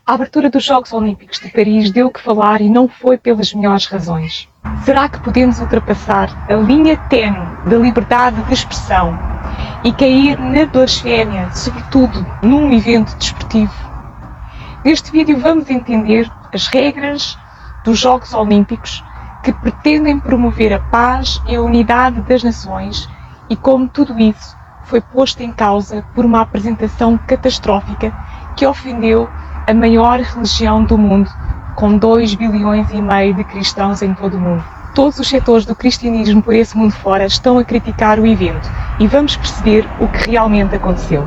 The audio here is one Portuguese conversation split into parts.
A abertura dos Jogos Olímpicos de Paris deu o que falar e não foi pelas melhores razões. Será que podemos ultrapassar a linha ténue da liberdade de expressão e cair na blasfémia, sobretudo num evento desportivo? Neste vídeo vamos entender as regras dos Jogos Olímpicos que pretendem promover a paz e a unidade das nações e como tudo isso foi posto em causa por uma apresentação catastrófica que ofendeu a maior religião do mundo, com 2,5 bilhões de cristãos em todo o mundo. Todos os setores do cristianismo por esse mundo fora estão a criticar o evento e vamos perceber o que realmente aconteceu.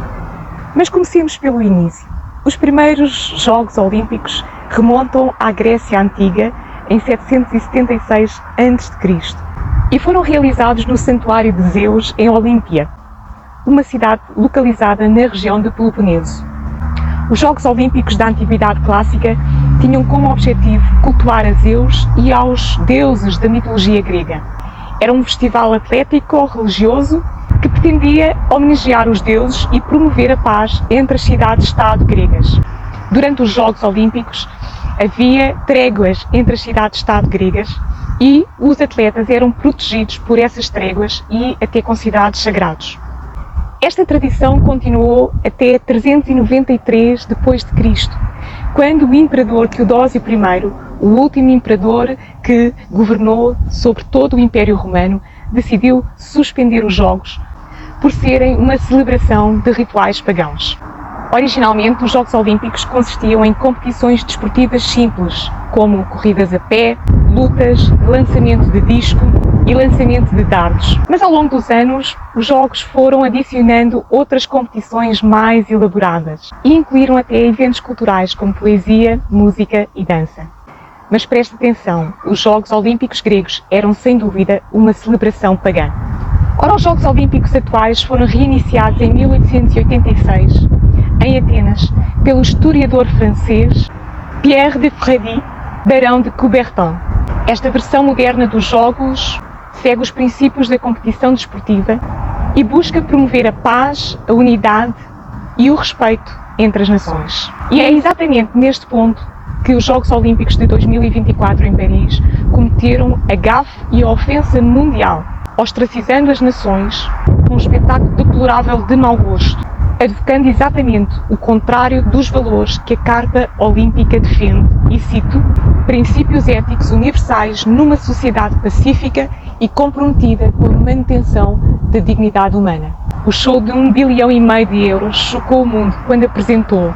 Mas comecemos pelo início. Os primeiros Jogos Olímpicos remontam à Grécia Antiga em 776 a.C. e foram realizados no Santuário de Zeus em Olímpia, uma cidade localizada na região de Peloponeso. Os Jogos Olímpicos da Antiguidade Clássica tinham como objetivo cultuar a Zeus e aos deuses da mitologia grega. Era um festival atlético religioso que pretendia homenagear os deuses e promover a paz entre as cidades-estado gregas. Durante os Jogos Olímpicos havia tréguas entre as cidades-estado gregas e os atletas eram protegidos por essas tréguas e até considerados sagrados. Esta tradição continuou até 393 d.C., quando o imperador Teodósio I, o último imperador que governou sobre todo o Império Romano, decidiu suspender os Jogos por serem uma celebração de rituais pagãos. Originalmente, os Jogos Olímpicos consistiam em competições desportivas simples, como corridas a pé, lutas, lançamento de disco e lançamento de dardos. Mas ao longo dos anos, os Jogos foram adicionando outras competições mais elaboradas e incluíram até eventos culturais como poesia, música e dança. Mas preste atenção, os Jogos Olímpicos gregos eram sem dúvida uma celebração pagã. Ora, os Jogos Olímpicos atuais foram reiniciados em 1886, em Atenas, pelo historiador francês Pierre de Frédéric, barão de Coubertin. Esta versão moderna dos Jogos segue os princípios da competição desportiva e busca promover a paz, a unidade e o respeito entre as nações. E é exatamente neste ponto que os Jogos Olímpicos de 2024 em Paris cometeram a gafe e a ofensa mundial, ostracizando as nações com um espetáculo deplorável de mau gosto, advocando exatamente o contrário dos valores que a Carta Olímpica defende, e cito, princípios éticos universais numa sociedade pacífica e comprometida com a manutenção da dignidade humana. O show de 1,5 bilhão de euros chocou o mundo quando apresentou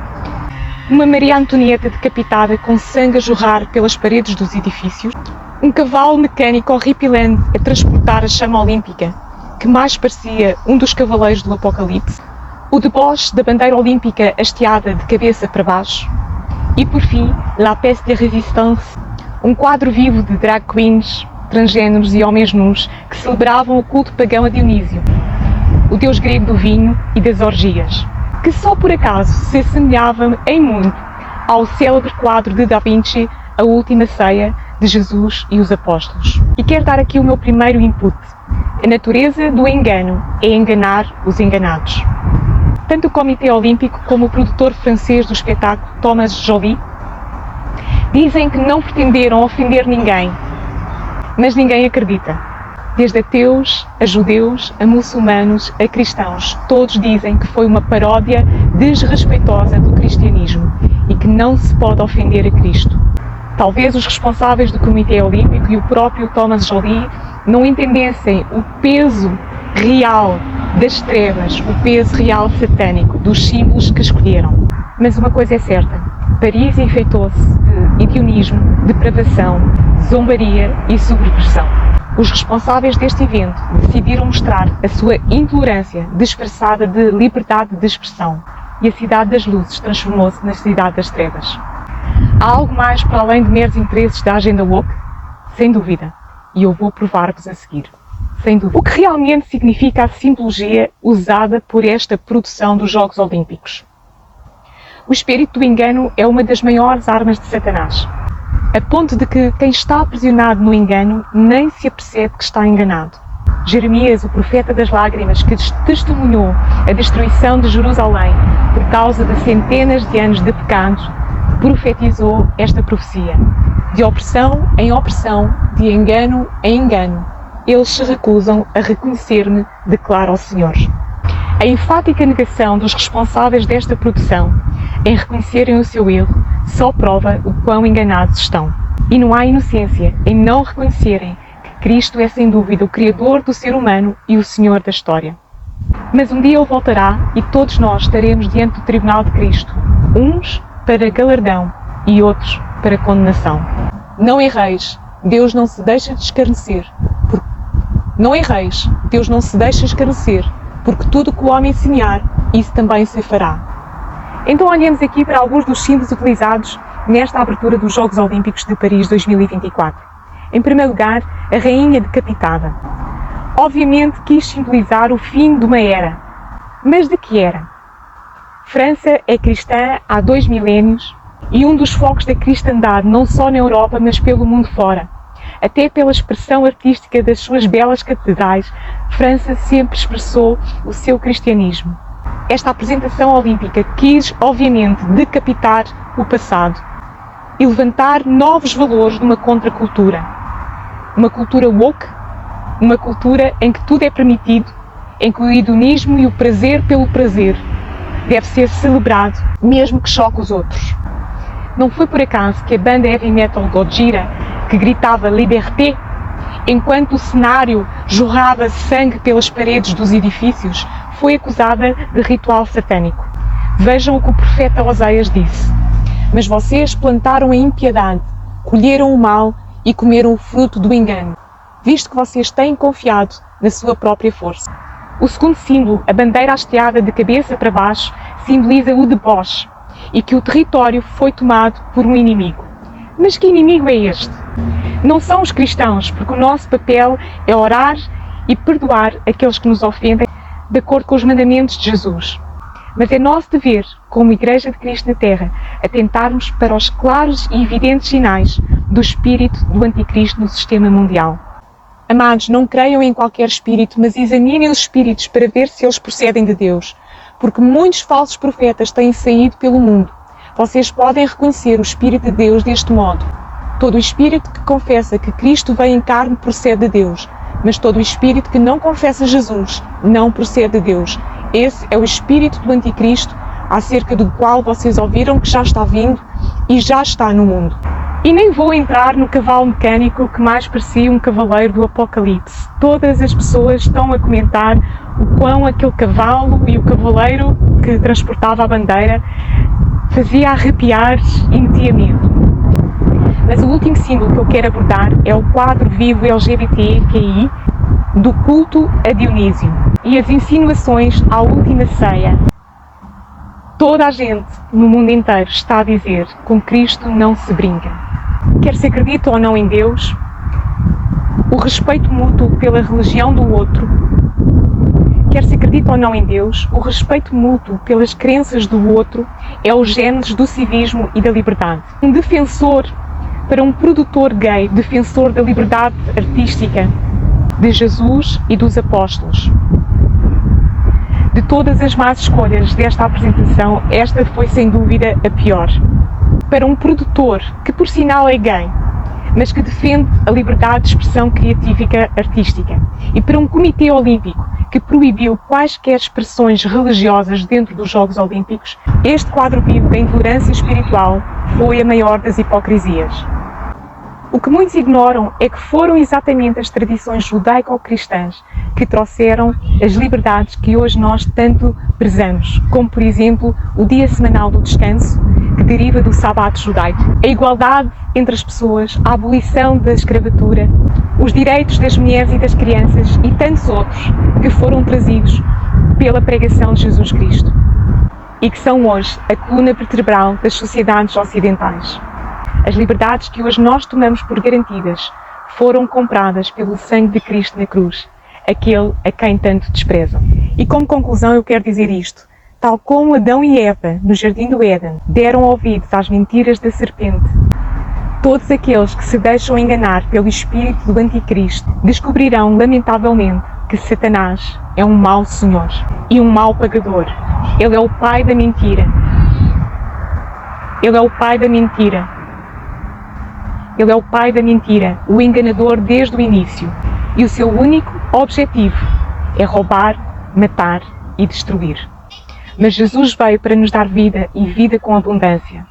uma Maria Antonieta decapitada com sangue a jorrar pelas paredes dos edifícios, um cavalo mecânico horripilante a transportar a chama olímpica, que mais parecia um dos cavaleiros do Apocalipse, o deboche da bandeira olímpica hasteada de cabeça para baixo e, por fim, La Pièce de Résistance, um quadro vivo de drag queens, transgêneros e homens nus que celebravam o culto pagão a Dionísio, o deus grego do vinho e das orgias, que só por acaso se assemelhava em muito ao célebre quadro de Da Vinci, A Última Ceia, de Jesus e os Apóstolos. E quero dar aqui o meu primeiro input. A natureza do engano é enganar os enganados. Tanto o Comitê Olímpico como o produtor francês do espetáculo, Thomas Joly, dizem que não pretenderam ofender ninguém, mas ninguém acredita. Desde ateus, a judeus, a muçulmanos, a cristãos, todos dizem que foi uma paródia desrespeitosa do cristianismo e que não se pode ofender a Cristo. Talvez os responsáveis do Comitê Olímpico e o próprio Thomas Joly não entendessem o peso real das trevas, o peso real satânico dos símbolos que escolheram. Mas uma coisa é certa, Paris enfeitou-se de hedionismo, depravação, zombaria e subversão. Os responsáveis deste evento decidiram mostrar a sua intolerância disfarçada de liberdade de expressão e a Cidade das Luzes transformou-se na Cidade das Trevas. Há algo mais para além de meros interesses da agenda woke? Sem dúvida, e eu vou provar-vos a seguir. Sem dúvida. O que realmente significa a simbologia usada por esta produção dos Jogos Olímpicos? O espírito do engano é uma das maiores armas de Satanás, a ponto de que quem está aprisionado no engano nem se apercebe que está enganado. Jeremias, o profeta das lágrimas, que testemunhou a destruição de Jerusalém por causa de centenas de anos de pecados, profetizou esta profecia. De opressão em opressão, de engano em engano, eles se recusam a reconhecer-me, declara o Senhor. A enfática negação dos responsáveis desta produção em reconhecerem o seu erro só prova o quão enganados estão. E não há inocência em não reconhecerem que Cristo é sem dúvida o Criador do ser humano e o Senhor da história. Mas um dia Ele voltará e todos nós estaremos diante do tribunal de Cristo, uns para galardão e outros para condenação. Não erreis, Deus não se deixa de escarnecer. Não erreis, Deus não se deixa escarnecer, porque tudo o que o homem semear, isso também se fará. Então olhemos aqui para alguns dos símbolos utilizados nesta abertura dos Jogos Olímpicos de Paris 2024. Em primeiro lugar, a rainha decapitada. Obviamente quis simbolizar o fim de uma era. Mas de que era? França é cristã há 2 milénios e um dos focos da cristandade não só na Europa, mas pelo mundo fora. Até pela expressão artística das suas belas catedrais, França sempre expressou o seu cristianismo. Esta apresentação olímpica quis, obviamente, decapitar o passado e levantar novos valores numa contracultura. Uma cultura woke, uma cultura em que tudo é permitido, em que o hedonismo e o prazer pelo prazer deve ser celebrado, mesmo que choque os outros. Não foi por acaso que a banda heavy metal Gojira, que gritava Liberté, enquanto o cenário jorrava sangue pelas paredes dos edifícios, foi acusada de ritual satânico. Vejam o que o profeta Oséias disse: mas vocês plantaram a impiedade, colheram o mal e comeram o fruto do engano, visto que vocês têm confiado na sua própria força. O segundo símbolo, a bandeira hasteada de cabeça para baixo, simboliza o deboche e que o território foi tomado por um inimigo. Mas que inimigo é este? Não são os cristãos, porque o nosso papel é orar e perdoar aqueles que nos ofendem de acordo com os mandamentos de Jesus. Mas é nosso dever, como Igreja de Cristo na Terra, atentarmos para os claros e evidentes sinais do espírito do anticristo no sistema mundial. Amados, não creiam em qualquer espírito, mas examinem os espíritos para ver se eles procedem de Deus, porque muitos falsos profetas têm saído pelo mundo. Vocês podem reconhecer o Espírito de Deus deste modo. Todo o espírito que confessa que Cristo veio em carne procede de Deus, mas todo o espírito que não confessa Jesus não procede de Deus. Esse é o espírito do anticristo, acerca do qual vocês ouviram que já está vindo e já está no mundo. E nem vou entrar no cavalo mecânico que mais parecia um cavaleiro do Apocalipse. Todas as pessoas estão a comentar o quão aquele cavalo e o cavaleiro que transportava a bandeira fazia arrepiar e metia medo. Mas o último símbolo que eu quero abordar é o quadro vivo LGBTQI do culto a Dionísio e as insinuações à última ceia. Toda a gente no mundo inteiro está a dizer: com Cristo não se brinca. Quer se acredite ou não em Deus, o respeito mútuo pela religião do outro, quer se acredite ou não em Deus, o respeito mútuo pelas crenças do outro é o gênese do civismo e da liberdade. Um defensor, para um produtor gay, defensor da liberdade artística de Jesus e dos apóstolos. De todas as más escolhas desta apresentação, esta foi sem dúvida a pior. Para um produtor, que por sinal é gay, mas que defende a liberdade de expressão criativa artística, e para um comitê olímpico que proibiu quaisquer expressões religiosas dentro dos Jogos Olímpicos, este quadro vivo da intolerância espiritual foi a maior das hipocrisias. O que muitos ignoram é que foram exatamente as tradições judaico-cristãs que trouxeram as liberdades que hoje nós tanto prezamos, como por exemplo o dia semanal do descanso, que deriva do sábado judaico, a igualdade entre as pessoas, a abolição da escravatura, os direitos das mulheres e das crianças e tantos outros que foram trazidos pela pregação de Jesus Cristo e que são hoje a coluna vertebral das sociedades ocidentais. As liberdades que hoje nós tomamos por garantidas foram compradas pelo sangue de Cristo na cruz, aquele a quem tanto desprezam. E como conclusão eu quero dizer isto: tal como Adão e Eva, no Jardim do Éden, deram ouvidos às mentiras da serpente, todos aqueles que se deixam enganar pelo espírito do anticristo descobrirão, lamentavelmente, que Satanás é um mau senhor e um mau pagador. Ele é o pai da mentira. Ele é o pai da mentira. Ele é o pai da mentira, o enganador desde o início. E o seu único objetivo é roubar, matar e destruir. Mas Jesus veio para nos dar vida e vida com abundância.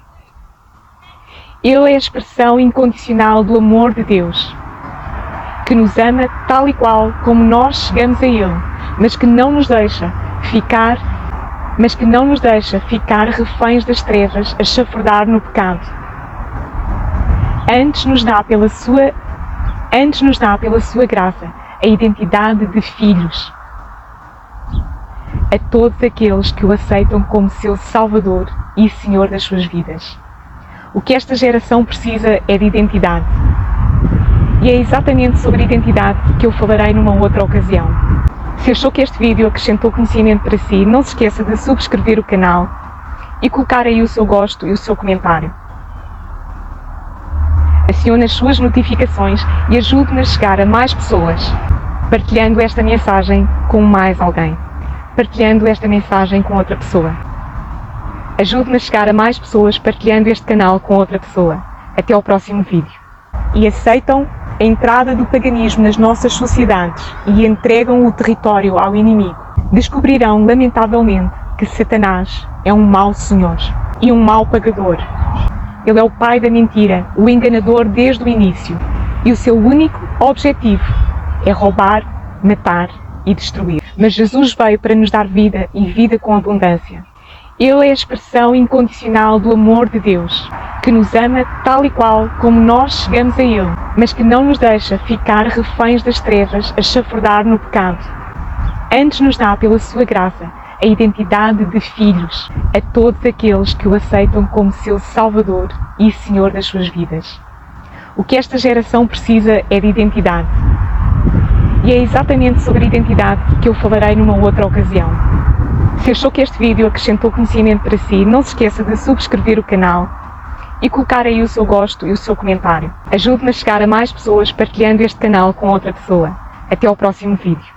Ele é a expressão incondicional do amor de Deus, que nos ama tal e qual como nós chegamos a Ele, mas que não nos deixa ficar reféns das trevas a chafurdar no pecado. Antes nos dá pela sua graça a identidade de filhos a todos aqueles que o aceitam como seu Salvador e Senhor das suas vidas. O que esta geração precisa é de identidade. E é exatamente sobre identidade que eu falarei numa outra ocasião. Se achou que este vídeo acrescentou conhecimento para si, não se esqueça de subscrever o canal e colocar aí o seu gosto e o seu comentário. Acione as suas notificações e ajude-me a chegar a mais pessoas, partilhando esta mensagem com mais alguém, partilhando esta mensagem com outra pessoa. Ajude-me a chegar a mais pessoas partilhando este canal com outra pessoa. Até ao próximo vídeo. E aceitam a entrada do paganismo nas nossas sociedades e entregam o território ao inimigo. Descobrirão, lamentavelmente, que Satanás é um mau senhor e um mau pagador. Ele é o pai da mentira, o enganador desde o início. E o seu único objetivo é roubar, matar e destruir. Mas Jesus veio para nos dar vida e vida com abundância. Ele é a expressão incondicional do amor de Deus, que nos ama tal e qual como nós chegamos a Ele, mas que não nos deixa ficar reféns das trevas a chafurdar no pecado. Antes nos dá pela sua graça a identidade de filhos a todos aqueles que o aceitam como seu Salvador e Senhor das suas vidas. O que esta geração precisa é de identidade. E é exatamente sobre identidade que eu falarei numa outra ocasião. Se achou que este vídeo acrescentou conhecimento para si, não se esqueça de subscrever o canal e colocar aí o seu gosto e o seu comentário. Ajude-me a chegar a mais pessoas partilhando este canal com outra pessoa. Até ao próximo vídeo.